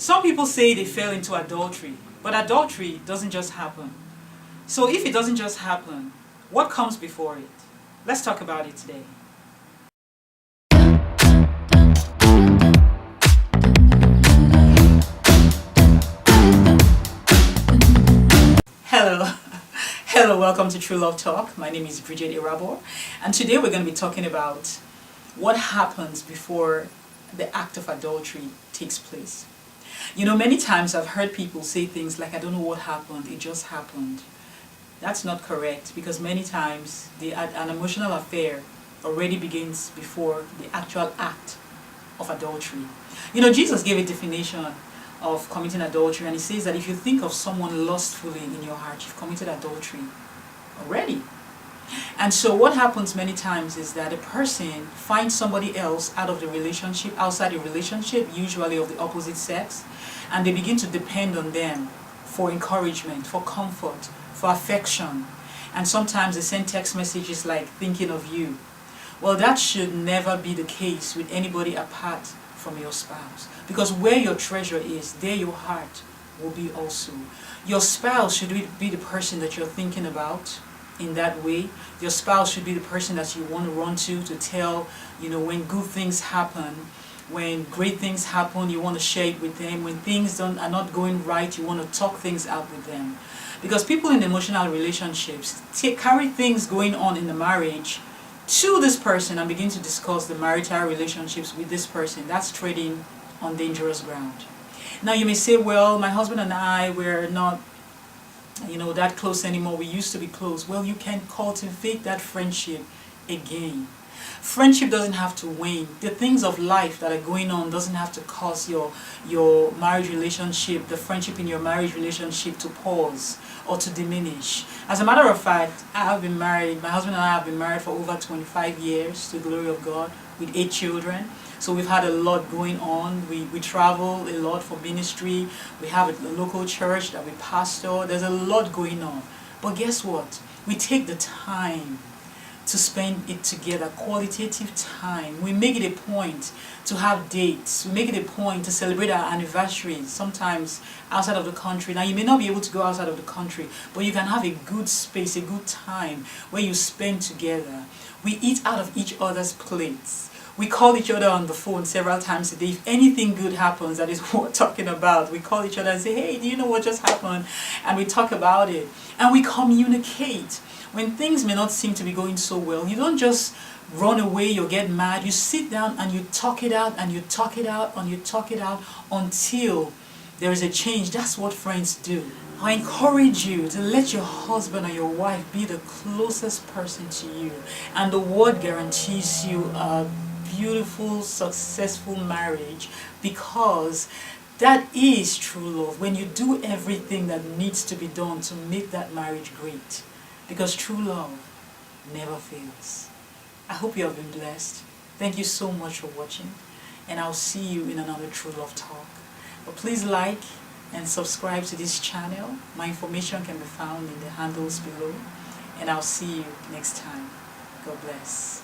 Some people say they fell into adultery, but adultery doesn't just happen. So if it doesn't just happen, what comes before it? Let's talk about it today. Hello. Hello, welcome to True Love Talk. My name is Ep3-Emotional, and today we're going to be talking about what happens before the act of adultery takes place. You know, many times I've heard people say things like, I don't know what happened, it just happened. That's not correct, because many times an emotional affair already begins before the actual act of adultery. You know, Jesus gave a definition of committing adultery, and he says that if you think of someone lustfully in your heart, you've committed adultery already. And so what happens many times is that a person finds somebody else outside the relationship, usually of the opposite sex, and they begin to depend on them for encouragement, for comfort, for affection. And sometimes they send text messages like, thinking of you. Well, that should never be the case with anybody apart from your spouse. Because where your treasure is, there your heart will be also. Your spouse should be the person that you're thinking about in that way. Your spouse should be the person that you want to run to tell, you know, when good things happen, when great things happen, you want to share it with them. When things are not going right, you want to talk things out with them. Because people in emotional relationships carry things going on in the marriage to this person and begin to discuss the marital relationships with this person. That's treading on dangerous ground. Now you may say, well, my husband and I, we're not, you know, that close anymore. We used to be close. Well, you can cultivate that friendship again. Friendship doesn't have to wane. The things of life that are going on doesn't have to cause your marriage relationship, the friendship in your marriage relationship to pause or to diminish. As a matter of fact, I have been married, my husband and I have been married for over 25 years, to the glory of God, with 8 children. So we've had a lot going on. We travel a lot for ministry. We have a local church that we pastor. There's a lot going on. But guess what? We take the time to spend it together, qualitative time. We make it a point to have dates. We make it a point to celebrate our anniversaries, sometimes outside of the country. Now, you may not be able to go outside of the country, but you can have a good space, a good time where you spend together. We eat out of each other's plates. We call each other on the phone several times a day. If anything good happens, that is what we're talking about. We call each other and say, hey, do you know what just happened? And we talk about it. And we communicate. When things may not seem to be going so well, you don't just run away or get mad. You sit down and you talk it out and you talk it out and you talk it out until there is a change. That's what friends do. I encourage you to let your husband or your wife be the closest person to you. And the word guarantees you a beautiful, successful marriage, because that is true love. When you do everything that needs to be done to make that marriage great. Because true love never fails. I hope you have been blessed. Thank you so much for watching. And I'll see you in another True Love Talk. But please like and subscribe to this channel. My information can be found in the handles below. And I'll see you next time. God bless.